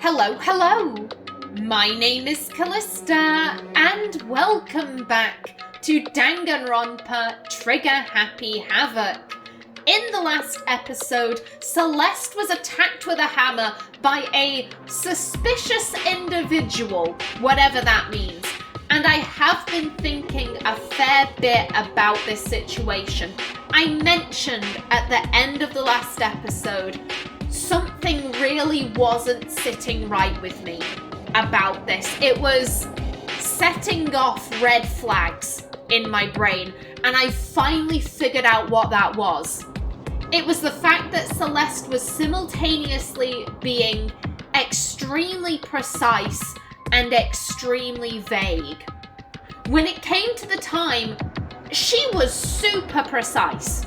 Hello! My name is Callista, and welcome back to Danganronpa Trigger Happy Havoc. In the last episode, Celeste was attacked with a hammer by a suspicious individual, whatever that means. And I have been thinking a fair bit about this situation. I mentioned at the end of the last episode, something really wasn't sitting right with me about this. It was setting off red flags in my brain, and I finally figured out what that was. It was the fact that Celeste was simultaneously being extremely precise and extremely vague. When it came to the time, she was super precise.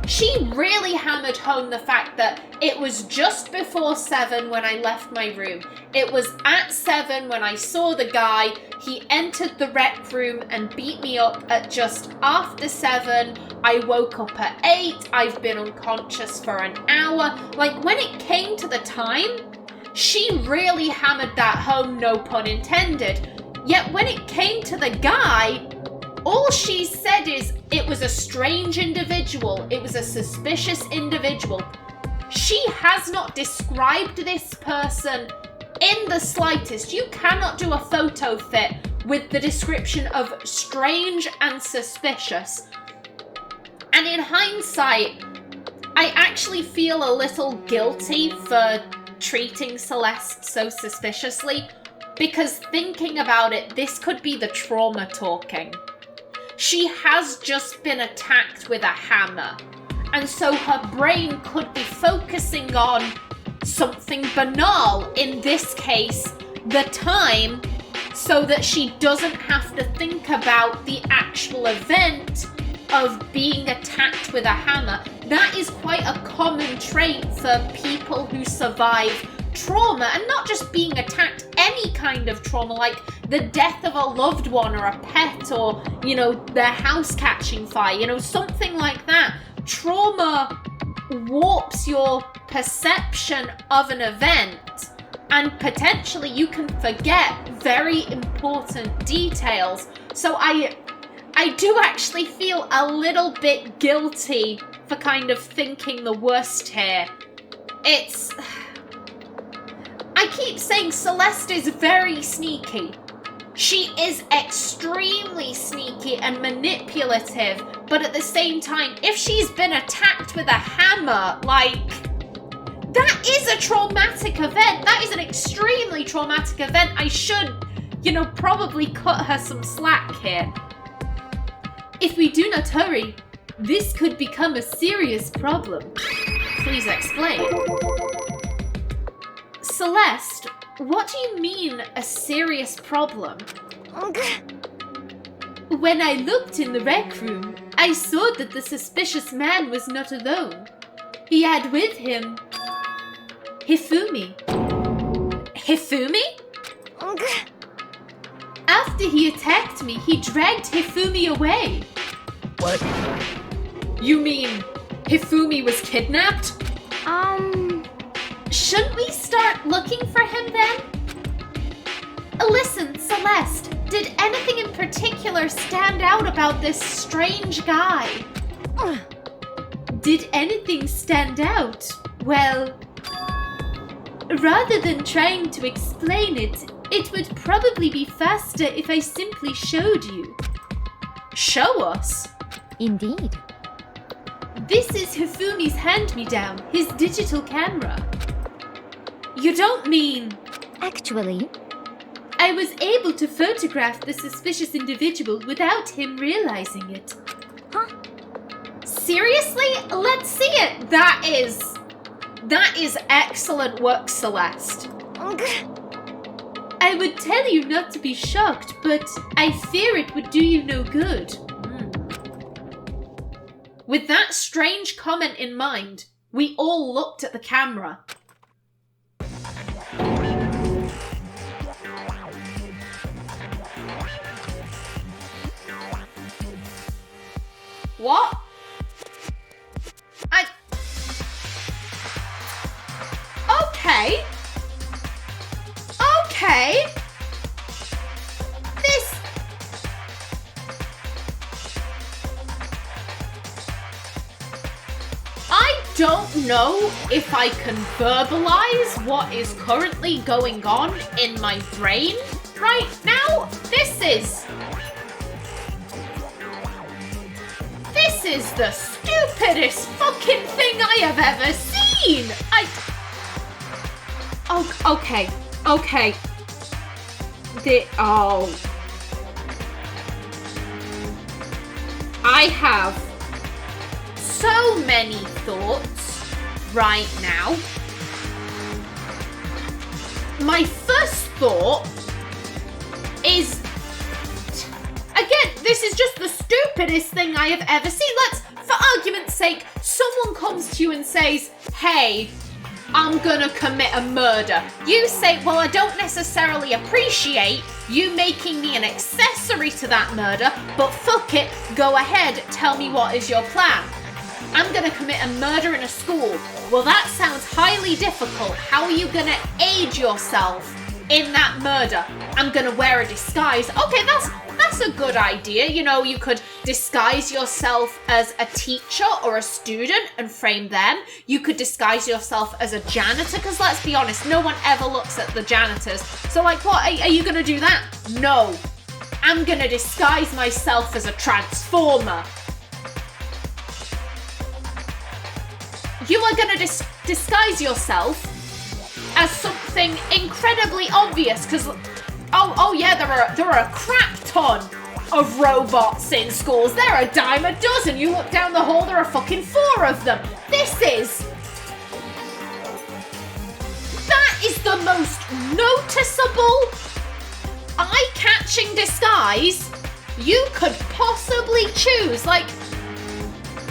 She really hammered home the fact that it was just before 7 when I left my room. It was at 7 when I saw the guy. He entered the rec room and beat me up at just after 7. I woke up at 8. I've been unconscious for an hour. Like, when it came to the time, she really hammered that home, no pun intended. Yet when it came to the guy, all she said is it was a strange individual. It was a suspicious individual. She has not described this person in the slightest. You cannot do a photo fit with the description of strange and suspicious. And in hindsight, I actually feel a little guilty for treating Celeste so suspiciously, because thinking about it, this could be the trauma talking. She has just been attacked with a hammer, and so her brain could be focusing on something banal, in this case, the time, so that she doesn't have to think about the actual event of being attacked with a hammer. That is quite a common trait for people who survive trauma, and not just being attacked, any kind of trauma, like the death of a loved one or a pet, or, their house catching fire, something like that. Trauma warps your perception of an event, and potentially you can forget very important details. So I do actually feel a little bit guilty for kind of thinking the worst here. I keep saying Celeste is very sneaky. She is extremely sneaky and manipulative, but at the same time, if she's been attacked with a hammer, that is a traumatic event. That is an extremely traumatic event. I should, probably cut her some slack here. If we do not hurry, this could become a serious problem. Please explain. Celeste, what do you mean, a serious problem? When I looked in the rec room, I saw that the suspicious man was not alone. He had with him Hifumi. Hifumi? After he attacked me, he dragged Hifumi away. What? You mean Hifumi was kidnapped? Shouldn't we start looking for him then? Listen, Celeste, did anything in particular stand out about this strange guy? Did anything stand out? Well, rather than trying to explain it, it would probably be faster if I simply showed you. Show us? Indeed. This is Hifumi's hand-me-down, his digital camera. You don't mean... Actually, I was able to photograph the suspicious individual without him realizing it. Huh? Seriously? Let's see it! That is excellent work, Celeste. I would tell you not to be shocked, but I fear it would do you no good. With that strange comment in mind, we all looked at the camera. What? Okay. know if I can verbalize what is currently going on in my brain right now. This is the stupidest fucking thing I have ever seen. Okay. I have so many thoughts right now. My first thought is, again, this is just the stupidest thing I have ever seen. For argument's sake, someone comes to you and says, hey, I'm gonna commit a murder. You say, well, I don't necessarily appreciate you making me an accessory to that murder, but fuck it, go ahead, tell me what is your plan. I'm gonna commit a murder in a school. Well, that sounds highly difficult. How are you gonna aid yourself in that murder? I'm gonna wear a disguise. Okay, that's a good idea. You know, you could disguise yourself as a teacher or a student and frame them. You could disguise yourself as a janitor, because let's be honest, no one ever looks at the janitors. So like, what, are you gonna do that? No. I'm gonna disguise myself as a transformer. You are gonna disguise yourself as something incredibly obvious, because oh yeah, there are a crap ton of robots in schools. There are a dime a dozen. You look down the hall, there are fucking 4 of them. That is the most noticeable, eye-catching disguise you could possibly choose. Like,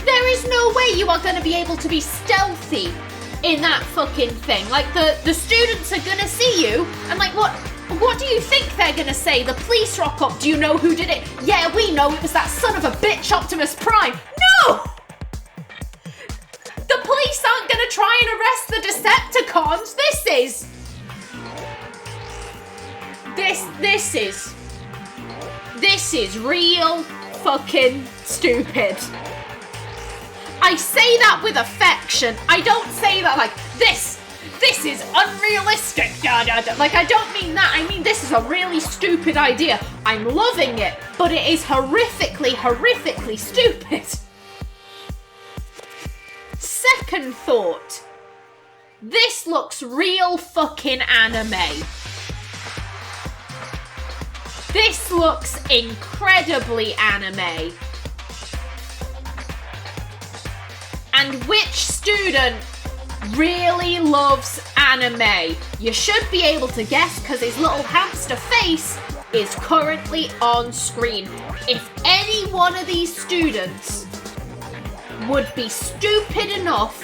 there is no way you are going to be able to be stealthy in that fucking thing. Like, the students are going to see you, and like, what do you think they're going to say? The police rock up. Do you know who did it? Yeah, we know it was that son of a bitch Optimus Prime. No! The police aren't going to try and arrest the Decepticons. This is real fucking stupid. I say that with affection. I don't say that like, this is unrealistic. Like, I don't mean that. I mean, this is a really stupid idea. I'm loving it, but it is horrifically stupid. Second thought. This looks real fucking anime. This looks incredibly anime. And which student really loves anime? You should be able to guess, because his little hamster face is currently on screen. If any one of these students would be stupid enough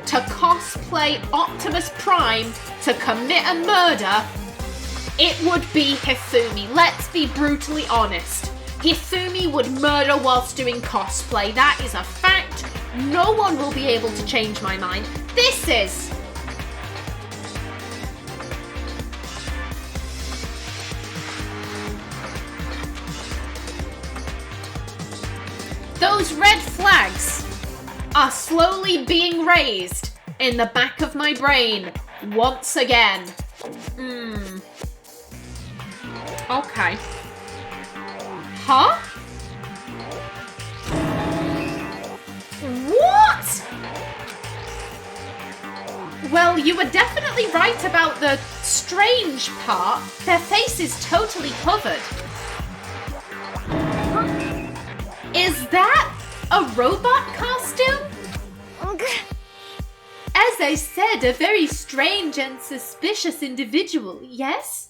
to cosplay Optimus Prime to commit a murder, it would be Hifumi. Let's be brutally honest. Hifumi would murder whilst doing cosplay. That is a fact. No one will be able to change my mind. This is... Those red flags are slowly being raised in the back of my brain once again. Okay. Huh? What? Well, you were definitely right about the strange part. Their face is totally covered. Is that a robot costume? As I said, a very strange and suspicious individual, yes?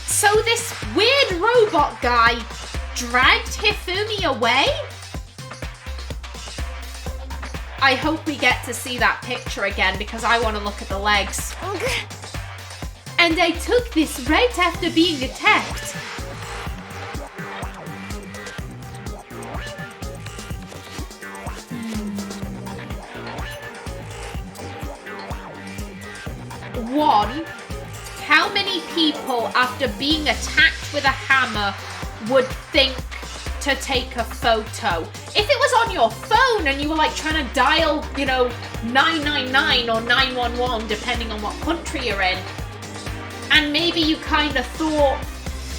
So this weird robot guy dragged Hifumi away? I hope we get to see that picture again, because I want to look at the legs. And I took this right after being attacked. One, how many people after being attacked with a hammer would think to take a photo. If it was on your phone and you were like trying to dial, 999 or 911, depending on what country you're in, and maybe you kind of thought,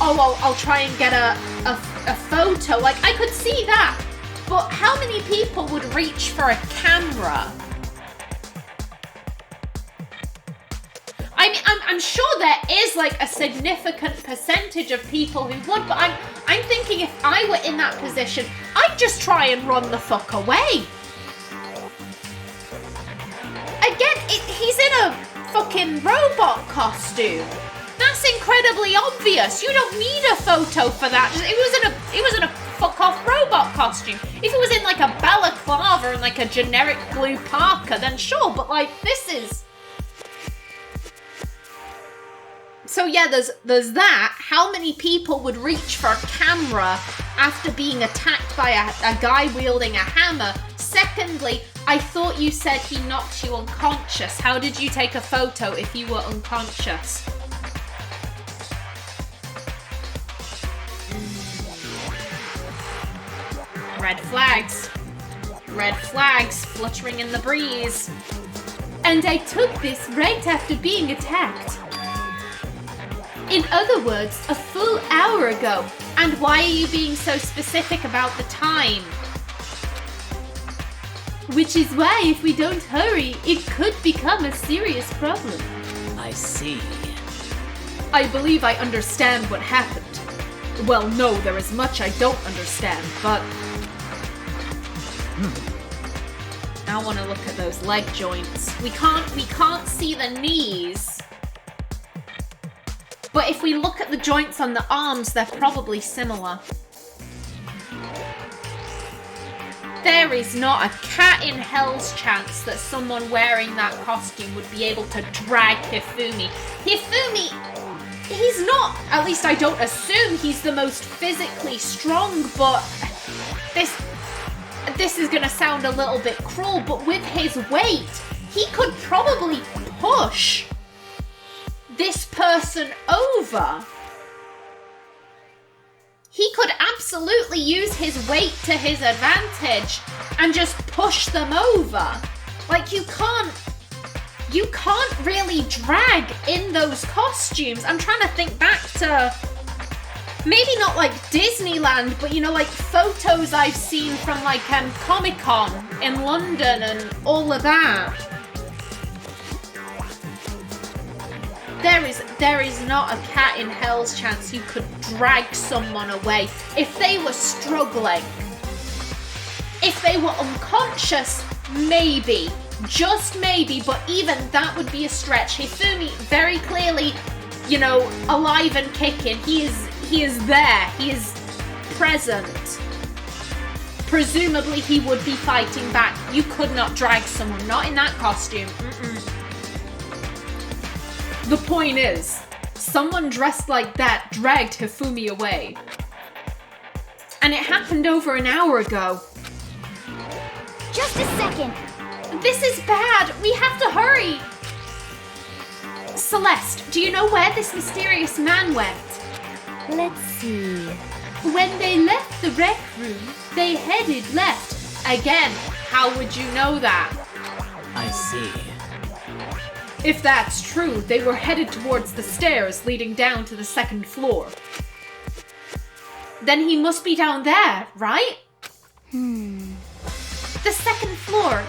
oh, I'll try and get a photo. Like, I could see that. But how many people would reach for a camera? I mean, I'm sure there is like a significant percentage of people who would, but I'm thinking if I were in that position, I'd just try and run the fuck away. Again, he's in a fucking robot costume. That's incredibly obvious. You don't need a photo for that. It was in a fuck off robot costume. If it was in like a balaclava and like a generic blue parka, then sure, but like this is. So yeah, there's that. How many people would reach for a camera after being attacked by a guy wielding a hammer? Secondly, I thought you said he knocked you unconscious. How did you take a photo if you were unconscious? Red flags. Red flags fluttering in the breeze. And I took this right after being attacked. In other words, a full hour ago. And why are you being so specific about the time? Which is why if we don't hurry, it could become a serious problem. I see. I believe I understand what happened. Well, no, there is much I don't understand, but... I want to look at those leg joints. We can't see the knees. But if we look at the joints on the arms, they're probably similar. There is not a cat in hell's chance that someone wearing that costume would be able to drag Hifumi. Hifumi, he's not, at least I don't assume he's the most physically strong, but this is gonna sound a little bit cruel, but with his weight, he could probably push this person over. He could absolutely use his weight to his advantage and just push them over. Like, you can't really drag in those costumes. I'm trying to think back to maybe not like Disneyland, but like photos I've seen from like Comic-Con in London and all of that. There is not a cat in hell's chance you could drag someone away. If they were struggling, if they were unconscious, maybe, just maybe, but even that would be a stretch. Hifumi, very clearly, alive and kicking. He is there. He is present. Presumably he would be fighting back. You could not drag someone, not in that costume. The point is, someone dressed like that dragged Hifumi away. And it happened over an hour ago. Just a second. This is bad. We have to hurry. Celeste, do you know where this mysterious man went? Let's see. When they left the rec room, they headed left. Again, how would you know that? I see. If that's true, they were headed towards the stairs leading down to the second floor. Then he must be down there, right? The second floor.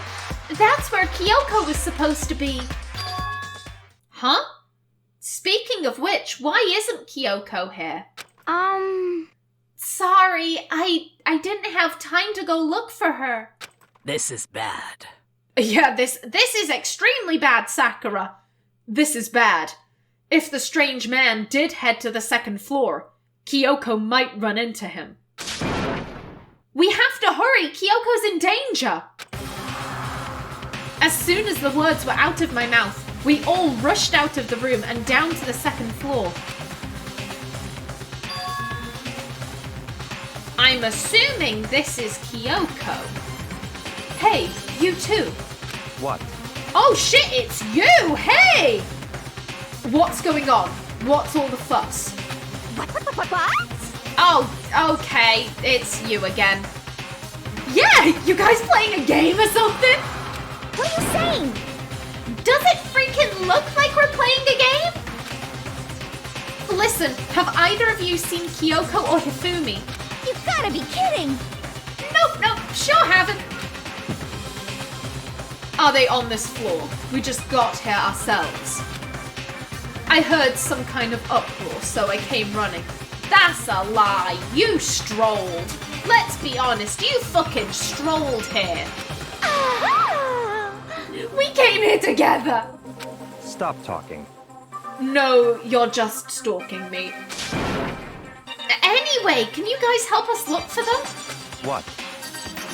That's where Kyoko was supposed to be. Huh? Speaking of which, why isn't Kyoko here? Sorry, I didn't have time to go look for her. This is bad. Yeah, this is extremely bad, Sakura. This is bad. If the strange man did head to the second floor, Kyoko might run into him. We have to hurry! Kyoko's in danger! As soon as the words were out of my mouth, we all rushed out of the room and down to the second floor. I'm assuming this is Kyoko. Hey, you too. What? Oh shit, it's you! Hey! What's going on? What's all the fuss? What? Oh, okay, it's you again. Yeah, you guys playing a game or something? What are you saying? Does it freaking look like we're playing a game? Listen, have either of you seen Kyoko or Hifumi? You gotta be kidding! Nope, sure haven't. Are they on this floor? We just got here ourselves. I heard some kind of uproar, so I came running. That's a lie. You strolled. Let's be honest, you fucking strolled here. Ah! We came here together. Stop talking. No, you're just stalking me. Anyway, can you guys help us look for them? What?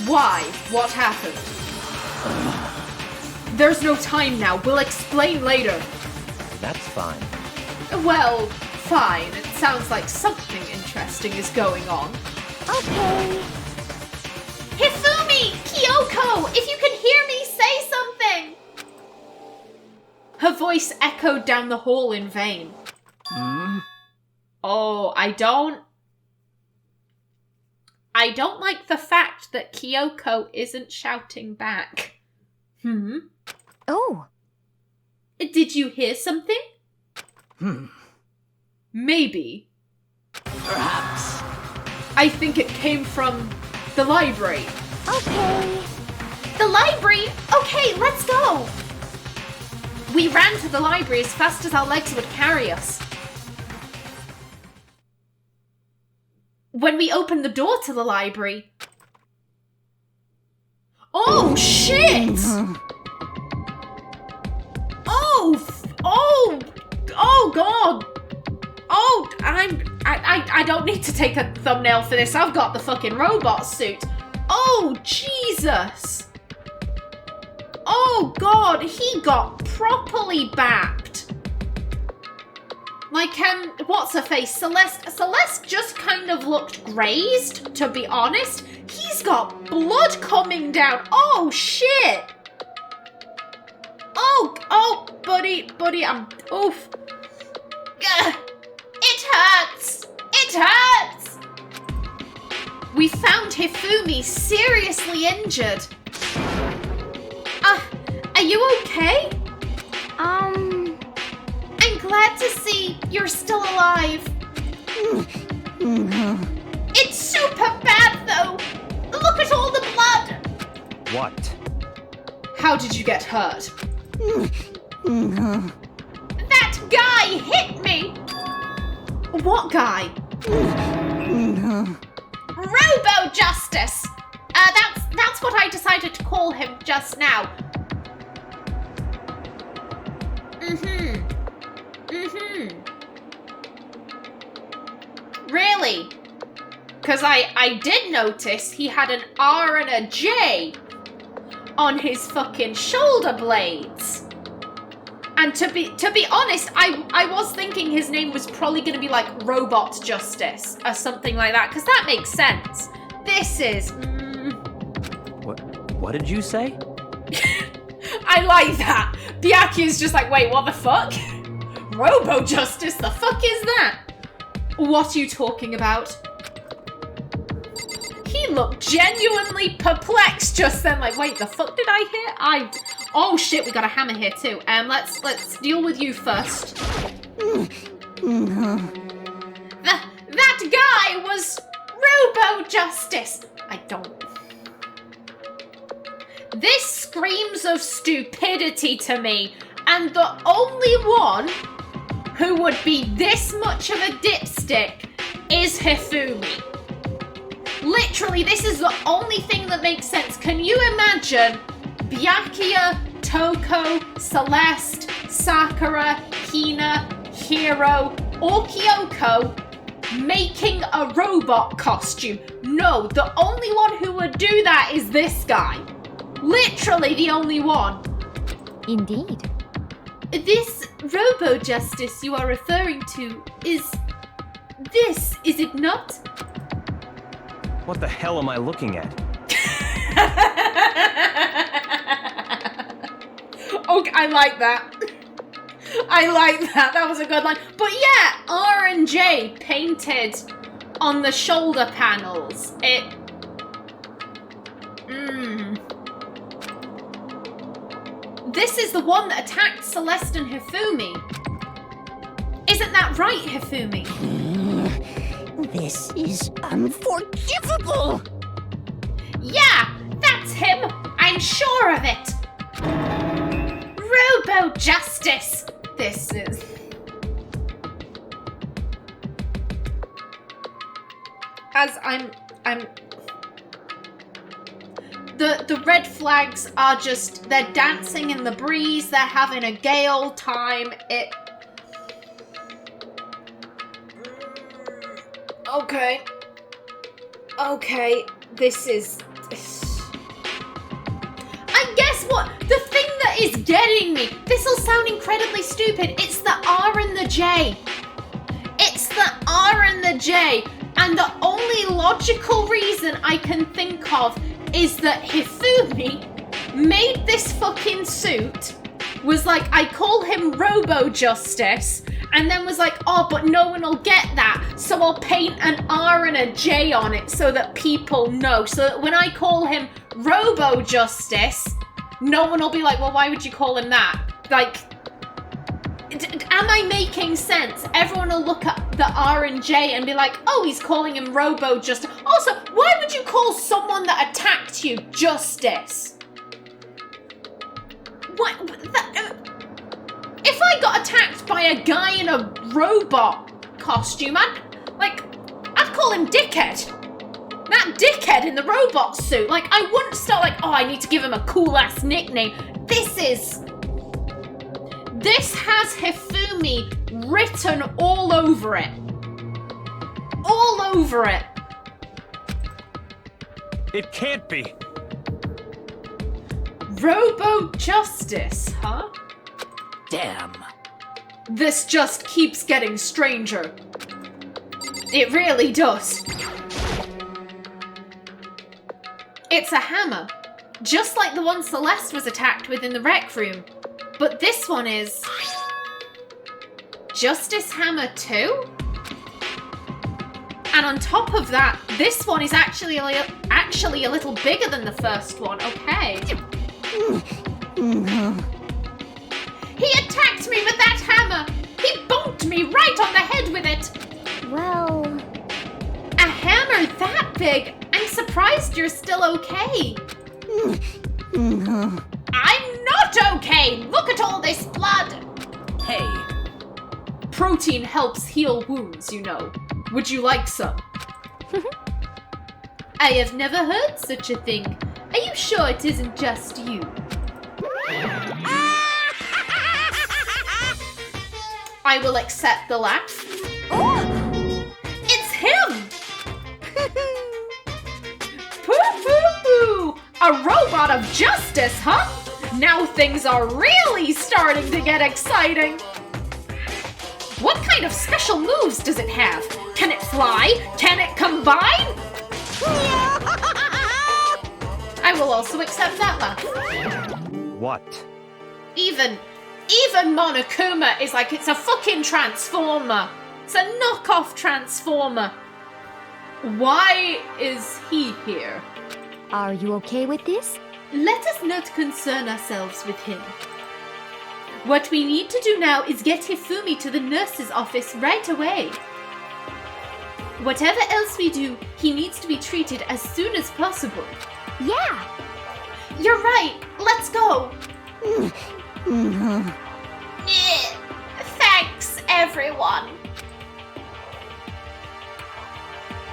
Why? What happened? There's no time now. We'll explain later. That's fine. Well, fine. It sounds like something interesting is going on. Okay. Hifumi! Kyoko! If you can hear me, say something! Her voice echoed down the hall in vain. Oh, I don't like the fact that Kyoko isn't shouting back. Oh. Did you hear something? Maybe. Perhaps. I think it came from the library. Okay. The library? Okay, let's go! We ran to the library as fast as our legs would carry us. When we opened the door to the library... Oh, shit! Oh, God! Oh, I don't need to take a thumbnail for this. I've got the fucking robot suit. Oh, Jesus! Oh, God, he got properly bapped. Like, what's her face? Celeste just kind of looked grazed, to be honest. He's got blood coming down. Oh, shit! Oh, buddy, I'm, oof. Ugh. It hurts! It hurts! We found Hifumi seriously injured. Are you okay? I'm glad to see you're still alive. It's super bad, though. Look at all the blood. What? How did you get hurt? That guy hit me. What guy? Robo Justice. That's what I decided to call him just now. Really? Because I did notice he had an R and a J on his fucking shoulder blades. And to be honest, I was thinking his name was probably going to be like Robot Justice or something like that, because that makes sense. This is... What did you say? I like that. Byakuya is just like, wait, what the fuck? Robo Justice, the fuck is that? What are you talking about? He looked genuinely perplexed just then, like, wait, the fuck did I hear? Oh shit, we got a hammer here too. Let's deal with you first. That guy was Robo Justice. This screams of stupidity to me, and the only one who would be this much of a dipstick is Hifumi. Literally, this is the only thing that makes sense. Can you imagine Byakuya, Toko, Celeste, Sakura, Hina, Hiro, or Kyoko making a robot costume? No, the only one who would do that is this guy. Literally the only one. Indeed. This Robo Justice you are referring to is this, is it not? What the hell am I looking at? Okay, I like that. I like that. That was a good line. But yeah, R and J painted on the shoulder panels. This is the one that attacked Celeste and Hifumi. Isn't that right, Hifumi? This is unforgivable! Yeah, that's him! I'm sure of it! Robo Justice! This is... As I'm... The red flags are just... They're dancing in the breeze, they're having a gay old time, Okay, this is... I guess what? The thing that is getting me, this'll sound incredibly stupid, it's the R and the J. It's the R and the J. And the only logical reason I can think of is that Hifumi made this fucking suit, was like, I call him Robo Justice, and then was like, oh, but no one will get that, so I'll paint an R and a J on it so that people know. So that when I call him Robo Justice, no one will be like, well, why would you call him that? Like, am I making sense? Everyone will look at the R and J and be like, oh, he's calling him Robo Justice. Also, why would you call someone that attacked you Justice? What? If I got attacked by a guy in a robot costume, I'd call him Dickhead. That dickhead in the robot suit. Like, I wouldn't start like, oh, I need to give him a cool-ass nickname. This has Hifumi written all over it. All over it. It can't be. Robo Justice, huh? Damn. This just keeps getting stranger. It really does. It's a hammer, just like the one Celeste was attacked with in the rec room. But this one is... Justice Hammer 2? And on top of that, this one is actually a little bigger than the first one. Okay. He attacked me with that hammer! He bonked me right on the head with it! Well... A hammer that big? I'm surprised you're still okay. I'm not okay! Look at all this blood! Hey. Protein helps heal wounds, you know. Would you like some? I have never heard such a thing. Are you sure it isn't just you? I will accept the laugh. Oh! It's him! Poo-poo-poo! A robot of justice, huh? Now things are really starting to get exciting. What kind of special moves does it have? Can it fly? Can it combine? I will also accept that laugh. What? Even Monokuma is like, it's a fucking transformer. It's a knockoff transformer. Why is he here? Are you okay with this? Let us not concern ourselves with him. What we need to do now is get Hifumi to the nurse's office right away. Whatever else we do, he needs to be treated as soon as possible. Yeah! You're right, let's go! Thanks, everyone.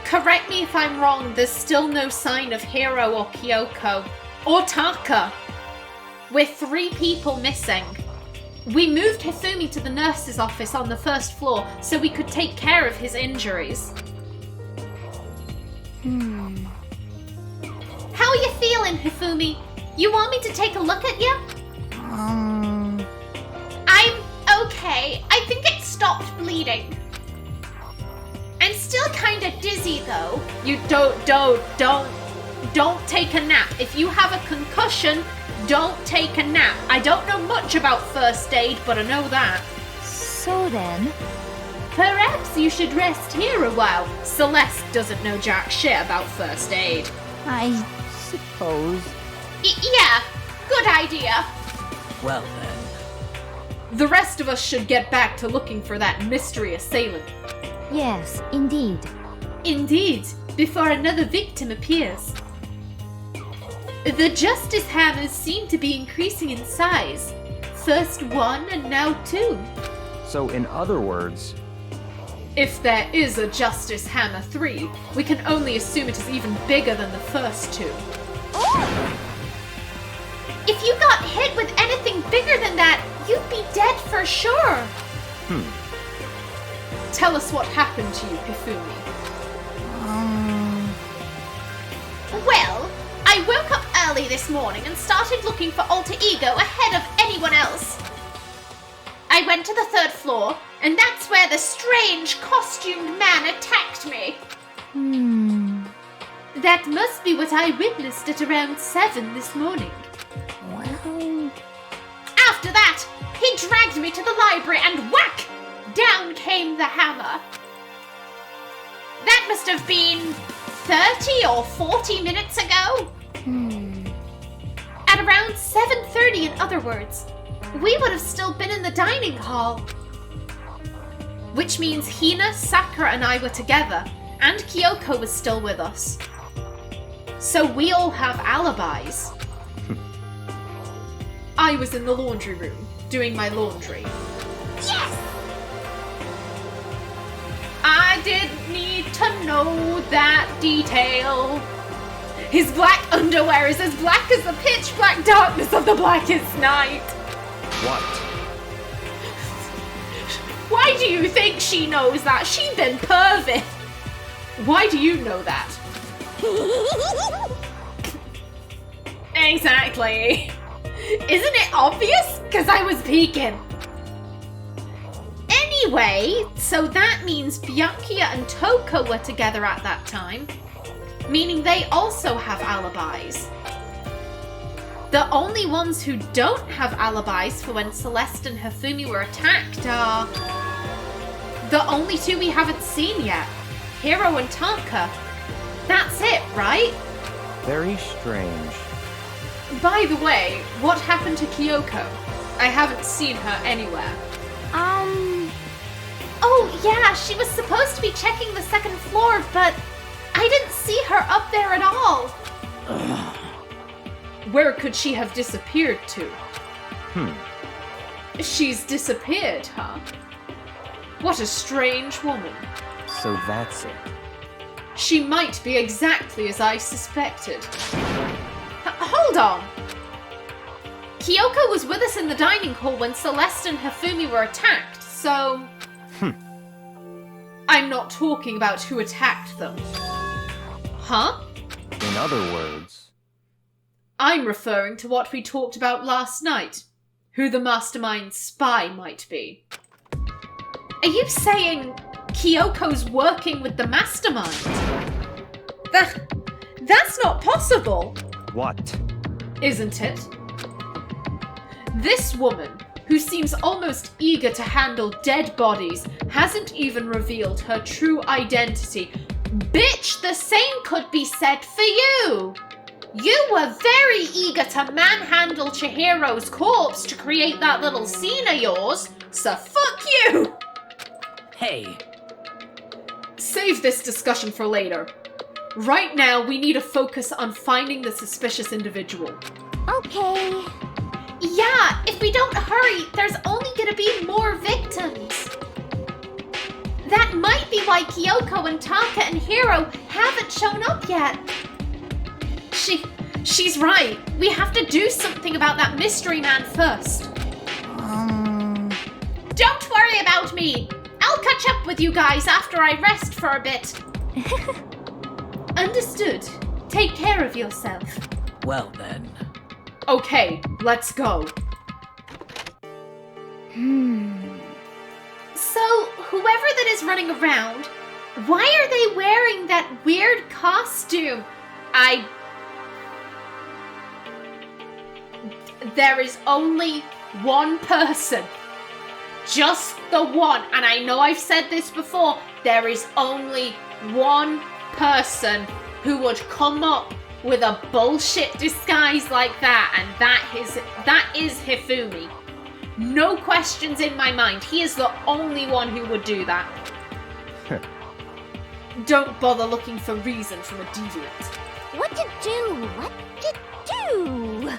Correct me if I'm wrong, there's still no sign of Hiro or Kyoko. Or Taka. With 3 people missing. We moved Hifumi to the nurse's office on the first floor so we could take care of his injuries. How are you feeling, Hifumi? You want me to take a look at you? I'm okay. I think it stopped bleeding. I'm still kind of dizzy though. You don't take a nap. If you have a concussion, don't take a nap. I don't know much about first aid, but I know that. So then, Perhaps you should rest here a while. Celeste doesn't know jack shit about first aid. I suppose. Yeah, good idea. Well then. The rest of us should get back to looking for that mystery assailant. Yes, indeed. Indeed, before another victim appears. The justice hammers seem to be increasing in size. First one and now two. So, in other words, If there is a Justice Hammer 3, we can only assume it is even bigger than the first two. If you got hit with anything bigger than that, you'd be dead for sure. Tell us what happened to you, Hifumi. Well, I woke up early this morning and started looking for Alter Ego ahead of anyone else. I went to the third floor, and that's where the strange costumed man attacked me. That must be what I witnessed at around 7 this morning. Well... After that, he dragged me to the library and whack! Down came the hammer. That must have been 30 or 40 minutes ago. At around 7:30, in other words. We would have still been in the dining hall. Which means Hina, Sakura, and I were together, and Kyoko was still with us. So we all have alibis. I was in the laundry room, doing my laundry. Yes! I didn't need to know that detail. His black underwear is as black as the pitch black darkness of the blackest night. what? Why do you think she knows that? She's been pervy. Why do you know that? Exactly. Isn't it obvious? Because I was peeking. Anyway, so that means Byakuya and Toko were together at that time, meaning they also have alibis. The only ones who don't have alibis for when Celeste and Hifumi were attacked are the only two we haven't seen yet, Hiro and Taka. That's it, right? Very strange. By the way, what happened to Kyoko? I haven't seen her anywhere. Oh yeah, she was supposed to be checking the second floor, but I didn't see her up there at all. Where could she have disappeared to? She's disappeared, huh? What a strange woman. So that's it. She might be exactly as I suspected. Hold on! Kyoko was with us in the dining hall when Celeste and Hifumi were attacked, so... I'm not talking about who attacked them. Huh? In other words, I'm referring to what we talked about last night. Who the mastermind spy might be. Are you saying Kyoko's working with the mastermind? That's not possible! what? Isn't it? This woman, who seems almost eager to handle dead bodies, hasn't even revealed her true identity. Bitch, the same could be said for you! You were very eager to manhandle Chihiro's corpse to create that little scene of yours, so fuck you! Hey, Save this discussion for later. Right now, we need to focus on finding the suspicious individual. Okay. Yeah, if we don't hurry, there's only gonna be more victims. That might be why Kyoko and Taka and Hiro haven't shown up yet. She's right. We have to do something about that mystery man first. Don't worry about me. I'll catch up with you guys after I rest for a bit. Understood. Take care of yourself. well then. Okay, let's go. So, whoever that is running around, why are they wearing that weird costume? There is only one person. Just the one, and I know I've said this before, there is only one person who would come up with a bullshit disguise like that, and that is Hifumi. No questions in my mind. He is the only one who would do that. Don't bother looking for reason from a deviant. What to do? What to do?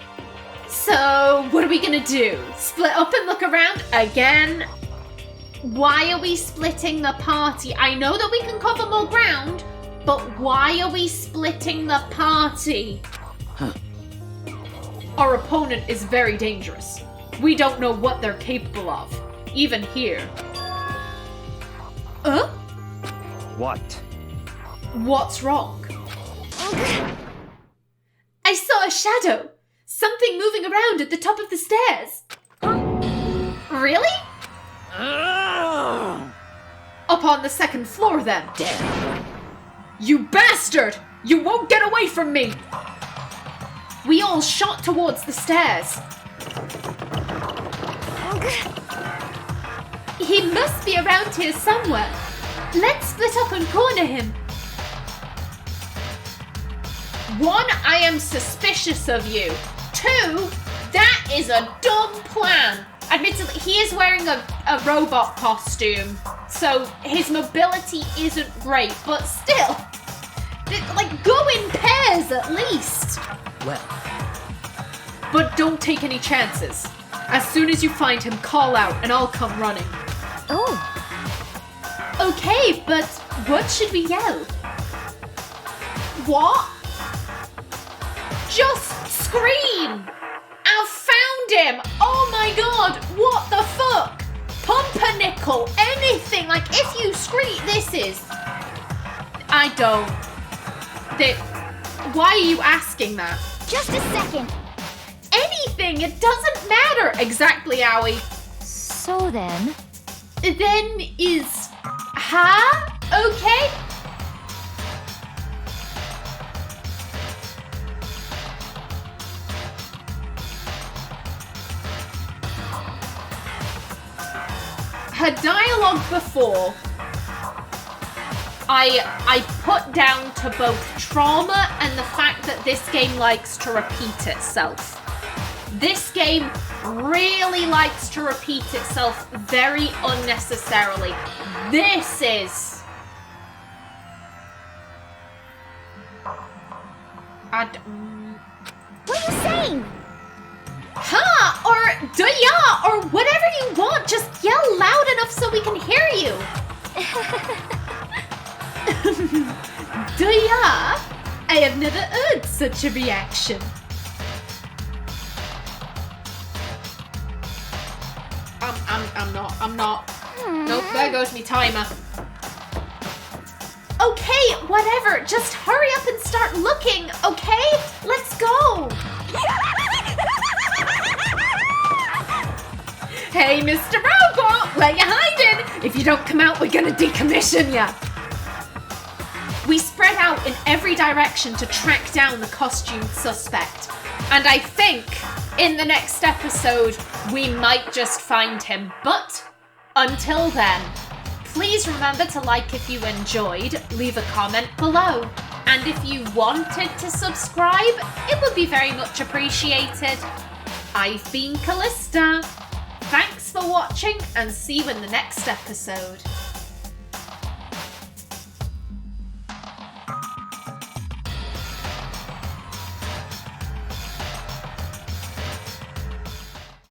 So, what are we gonna do? Split up and look around again? Why are we splitting the party? I know that we can cover more ground, but why are we splitting the party? Our opponent is very dangerous. We don't know what they're capable of, even here. What? What's wrong? I saw a shadow. Something moving around at the top of the stairs. Really? Up on the second floor, then. Damn. You bastard! You won't get away from me! We all shot towards the stairs. He must be around here somewhere. Let's split up and corner him. 1, I am suspicious of you. 2, that is a dumb plan. Admittedly, he is wearing a robot costume, so his mobility isn't great, but still, like, go in pairs at least. Well. But don't take any chances. As soon as you find him, call out and I'll come running. Oh. Okay, but what should we yell? What? Just scream! I've found him! Oh my god, what the fuck? Pumpernickel, anything, like if you scream, this is... I don't... Why are you asking that? Just a second. Anything, it doesn't matter. Exactly, Owie. So then... Then is... Okay? Her dialogue before, I put down to both trauma and the fact that this game likes to repeat itself. This game really likes to repeat itself very unnecessarily. This is... What are you saying? Or duh-ya, or whatever you want. Just yell loud enough so we can hear you. Duh-ya? I have never heard such a reaction. I'm not. Nope, there goes me timer. Okay, whatever. Just hurry up and start looking, okay? Let's go. Hey, Mr. Robo, where you hiding? If you don't come out, we're gonna decommission ya. We spread out in every direction to track down the costumed suspect. And I think in the next episode, we might just find him. But until then, please remember to like if you enjoyed, leave a comment below. And if you wanted to subscribe, it would be very much appreciated. I've been Callista. Thanks for watching and see you in the next episode.